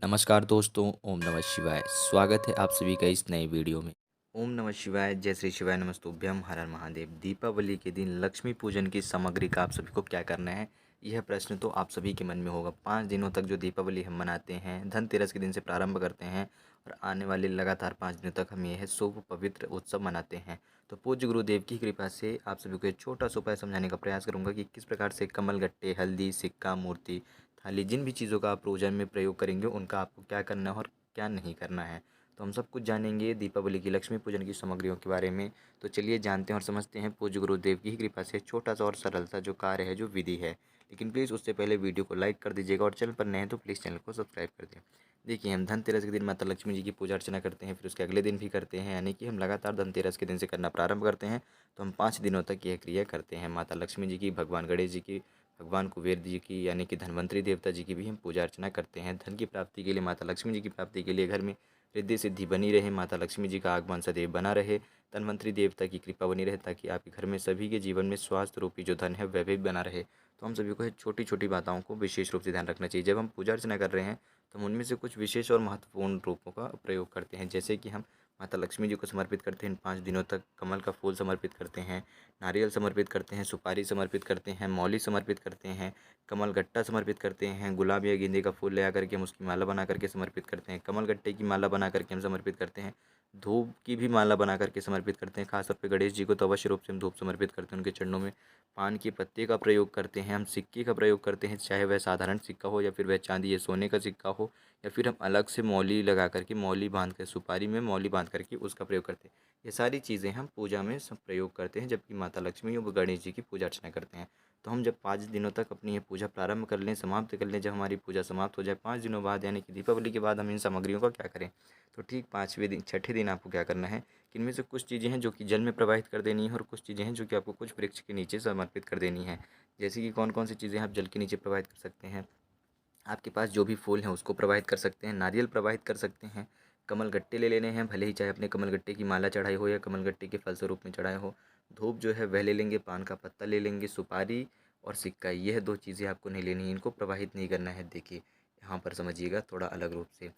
नमस्कार दोस्तों, ओम नमः शिवाय। स्वागत है आप सभी का इस नए वीडियो में। ओम नमः शिवाय, जय श्री शिवाय, नमस्तुभ्यम, हर हर महादेव। दीपावली के दिन लक्ष्मी पूजन की सामग्री का आप सभी को क्या करना है, यह प्रश्न तो आप सभी के मन में होगा। 5 दिनों तक जो दीपावली हम मनाते हैं, धनतेरस के दिन से प्रारंभ करते हैं और आने वाले लगातार 5 दिनों तक हम यह शुभ पवित्र उत्सव मनाते हैं। तो पूज्य गुरुदेव की कृपा से आप सभी को एक छोटा सा उपाय समझाने का प्रयास करूंगा कि किस प्रकार से कमल गट्टे, हल्दी, सिक्का, मूर्ति, थाली, जिन भी चीज़ों का आप पूजन में प्रयोग करेंगे उनका आपको क्या करना है और क्या नहीं करना है। तो हम सब कुछ जानेंगे दीपावली की लक्ष्मी पूजन की सामग्रियों के बारे में। तो चलिए जानते हैं और समझते हैं पूज्य गुरुदेव की ही कृपा से छोटा सा और सरल सा जो कार्य है, जो विधि है। लेकिन प्लीज़ उससे पहले वीडियो को लाइक कर दीजिएगा और चैनल पर नए हैं तो प्लीज़ चैनल को सब्सक्राइब कर दें। देखिए, हम धनतेरस के दिन माता लक्ष्मी जी की पूजा अर्चना करते हैं, फिर उसके अगले दिन भी करते हैं, यानी कि हम लगातार धनतेरस के दिन से करना प्रारंभ करते हैं। तो हम 5 दिनों तक यह क्रिया करते हैं। माता लक्ष्मी जी की, भगवान गणेश जी की, भगवान कुबेर जी की यानी कि धन्वंतरी देवता जी की भी हम पूजा अर्चना करते हैं। धन की प्राप्ति के लिए, माता लक्ष्मी जी की प्राप्ति के लिए घर में रिद्धि सिद्धि बनी रहे, माता लक्ष्मी जी का आगमन सदैव बना रहे, धन्वंतरी देवता की कृपा बनी रहे, ताकि आपके घर में सभी के जीवन में स्वास्थ्य रूपी जो धन है वह भी बना रहे। तो हम सभी को छोटी छोटी बातों को विशेष रूप से ध्यान रखना चाहिए। जब हम पूजा अर्चना कर रहे हैं तो हम उनमें से कुछ विशेष और महत्वपूर्ण रूपों का प्रयोग करते हैं। जैसे कि हम माता लक्ष्मी जी को समर्पित करते हैं, इन 5 दिनों तक कमल का फूल समर्पित करते हैं, नारियल समर्पित करते हैं, सुपारी समर्पित करते हैं, मौली समर्पित करते हैं, कमल गट्टा समर्पित करते हैं, गुलाब या गेंदे का फूल ले आकर के हम उसकी माला बना करके समर्पित करते हैं, कमल गट्टे की माला बना करके हम समर्पित करते हैं, धूप की भी माला बना करके समर्पित करते हैं। खासतौर पे गणेश जी को तो अवश्य रूप से हम धूप समर्पित करते हैं, उनके चरणों में पान के पत्ते का प्रयोग करते हैं, हम सिक्के का प्रयोग करते हैं, चाहे वह साधारण सिक्का हो या फिर वह चांदी या सोने का सिक्का हो, या फिर हम अलग से मौली लगा करके, मौली बांध कर, सुपारी में मौली बांध करके उसका प्रयोग करते हैं। ये सारी चीज़ें हम पूजा में सब प्रयोग करते हैं, जबकि माता लक्ष्मी और गणेश जी की पूजा अर्चना करते हैं। तो हम जब 5 दिनों तक अपनी ये पूजा प्रारंभ कर लें, समाप्त कर लें, जब हमारी पूजा समाप्त हो जाए 5 दिनों बाद, यानी कि दीपावली के बाद हम इन सामग्रियों का क्या करें। तो ठीक 5वें दिन, छठे दिन आपको क्या करना है कि इनमें से कुछ चीज़ें हैं जो कि जल में प्रवाहित कर देनी है और कुछ चीज़ें हैं जो कि आपको कुछ वृक्ष के नीचे समर्पित कर देनी है। जैसे कि कौन कौन सी चीज़ें आप जल के नीचे प्रवाहित कर सकते हैं। आपके पास जो भी फूल हैं उसको प्रवाहित कर सकते हैं, नारियल प्रवाहित कर सकते हैं, कमल गट्टे ले लेने हैं, भले ही चाहे अपने कमल गट्टे की माला चढ़ाई हो या कमल गट्टे के फल स्वरूप में चढ़ाए हो। धूप जो है वह ले लेंगे, पान का पत्ता ले लेंगे, सुपारी और सिक्का, यह 2 चीज़ें आपको नहीं लेनी है, इनको प्रवाहित नहीं करना है। देखिए, यहाँ पर समझिएगा थोड़ा अलग रूप से।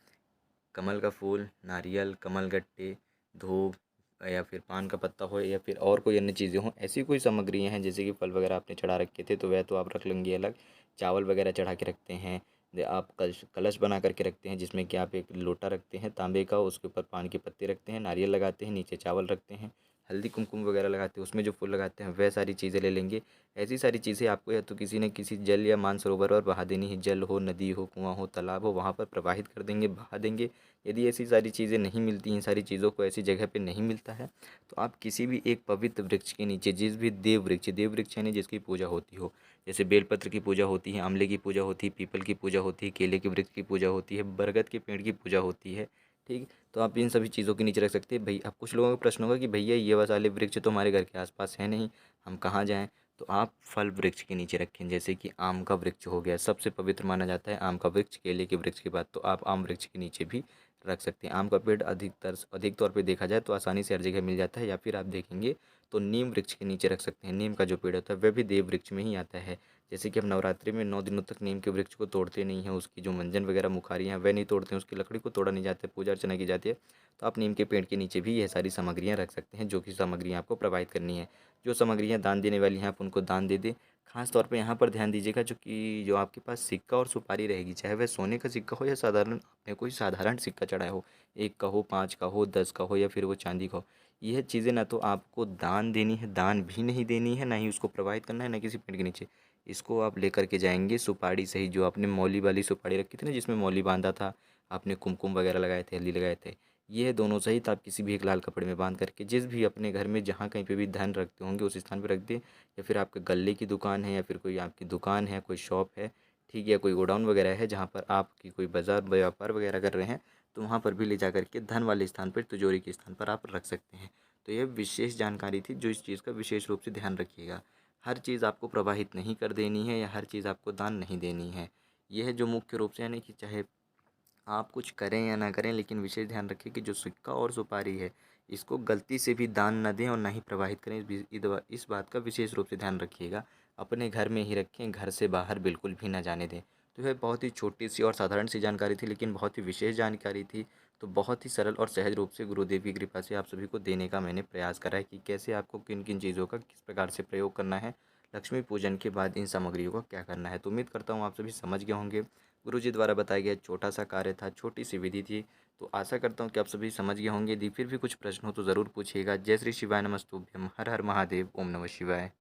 कमल का फूल, नारियल, कमल गट्टे, धूप या फिर पान का पत्ता हो या फिर और कोई अन्य चीज़ें हों, ऐसी कोई सामग्रियाँ हैं जैसे कि फल वगैरह आपने चढ़ा रखे थे तो वह तो आप रख लेंगे अलग। चावल वगैरह चढ़ा के रखते हैं, आप कलश कलश बना करके रखते हैं जिसमें कि आप एक लोटा रखते हैं तांबे का, उसके ऊपर पान के पत्ते रखते हैं, नारियल लगाते हैं, नीचे चावल रखते हैं, हल्दी कुमकुम वगैरह लगाते हैं, उसमें जो फूल लगाते हैं वह सारी चीज़ें ले लेंगे। ऐसी सारी चीज़ें आपको या तो किसी न किसी जल या मानसरोवर पर बहा देनी है। जल हो, नदी हो, कुआँ हो, तालाब हो, वहाँ पर प्रवाहित कर देंगे, बहा देंगे। यदि ऐसी सारी चीज़ें नहीं मिलती हैं, सारी चीज़ों को ऐसी जगह पे नहीं मिलता है, तो आप किसी भी एक पवित्र वृक्ष के नीचे, जिस भी देव वृक्ष यानी जिसकी पूजा होती हो, जैसे बेलपत्र की पूजा होती है, आंवले की पूजा होती है, पीपल की पूजा होती है, केले के वृक्ष की पूजा होती है, बरगद के पेड़ की पूजा होती है, ठीक। तो आप इन सभी चीज़ों के नीचे रख सकते हैं। भाई, अब कुछ लोगों का प्रश्न होगा कि भैया ये वाले वृक्ष तो हमारे घर के आसपास है नहीं, हम कहाँ जाएँ। तो आप फल वृक्ष के नीचे रखें, जैसे कि आम का वृक्ष हो गया, सबसे पवित्र माना जाता है आम का वृक्ष, केले के वृक्ष के बाद तो आप आम वृक्ष के नीचे भी रख सकते हैं। आम का पेड़ अधिक तौर पे देखा जाए तो आसानी से हर जगह मिल जाता है, या फिर आप देखेंगे तो नीम वृक्ष के नीचे रख सकते हैं। नीम का जो पेड़ होता है वह भी देव वृक्ष में ही आता है। जैसे कि हम नवरात्रि में 9 दिनों तक नीम के वृक्ष को तोड़ते नहीं हैं, उसकी जो मंजन वगैरह मुखारियाँ हैं वह नहीं तोड़ते हैं, उसकी लकड़ी को तोड़ा नहीं जाता है, पूजा अर्चना की जाती है। तो आप नीम के पेड़ के नीचे भी यह सारी सामग्रियाँ रख सकते हैं, जो कि सामग्रियाँ आपको प्रवाहित करनी है। जो सामग्रियाँ दान देने वाली हैं आप उनको दान दे दें। खास तौर पे यहाँ पर ध्यान दीजिएगा, जो आपके पास सिक्का और सुपारी रहेगी, चाहे वह सोने का सिक्का हो या साधारण आपने कोई साधारण सिक्का चढ़ाया हो, 1 का हो, 5 का हो, 10 का हो या फिर वो चांदी का हो, यह चीज़ें ना तो आपको दान देनी है, दान भी नहीं देनी है, ना ही उसको प्रवाहित करना है, ना किसी पेड़ के नीचे। इसको आप लेकर के जाएंगे सुपारी सही, जो आपने मौली वाली सुपारी रखी थी ना जिसमें मौली बांधा था, आपने कुमकुम वगैरह लगाए थे, हल्दी लगाए थे, ये दोनों सहित आप किसी भी एक लाल कपड़े में बांध करके, जिस भी अपने घर में जहाँ कहीं पे भी धन रखते होंगे उस स्थान पे रख दें। या फिर आपके गल्ले की दुकान है, या फिर कोई आपकी दुकान है, कोई शॉप है, ठीक है, या कोई गोडाउन वगैरह है जहाँ पर आपकी कोई बाजार व्यापार वगैरह कर रहे हैं, तो वहाँ पर भी ले जा कर के धन वाले स्थान पर, तिजोरी के स्थान पर आप रख सकते हैं। तो यह विशेष जानकारी थी, जो इस चीज़ का विशेष रूप से ध्यान रखिएगा। हर चीज़ आपको प्रवाहित नहीं कर देनी है या हर चीज़ आपको दान नहीं देनी है। यह जो मुख्य रूप से, यानी कि चाहे आप कुछ करें या ना करें, लेकिन विशेष ध्यान रखें कि जो सिक्का और सुपारी है, इसको गलती से भी दान ना दें और ना ही प्रवाहित करें। इस बात का विशेष रूप से ध्यान रखिएगा। अपने घर में ही रखें, घर से बाहर बिल्कुल भी ना जाने दें। तो यह बहुत ही छोटी-सी और साधारण सी जानकारी थी, लेकिन बहुत ही विशेष जानकारी थी। तो बहुत ही सरल और सहज रूप से गुरुदेव की कृपा से आप सभी को देने का मैंने प्रयास करा है कि कैसे आपको किन-किन चीज़ों का किस प्रकार से प्रयोग करना है। लक्ष्मी पूजन के बाद इन सामग्रियों का क्या करना है। तो उम्मीद करता हूँ आप सभी समझ गए होंगे। गुरुजी द्वारा बताया गया छोटा-सा कार्य था, छोटी-सी विधि थी। तो आशा करता हूँ कि आप सभी समझ गए होंगे। यदि फिर भी कुछ प्रश्न हो तो ज़रूर पूछिएगा। जय श्री शिवाय नमस्तुभ्यम। हर हर महादेव। ओम नमः शिवाय।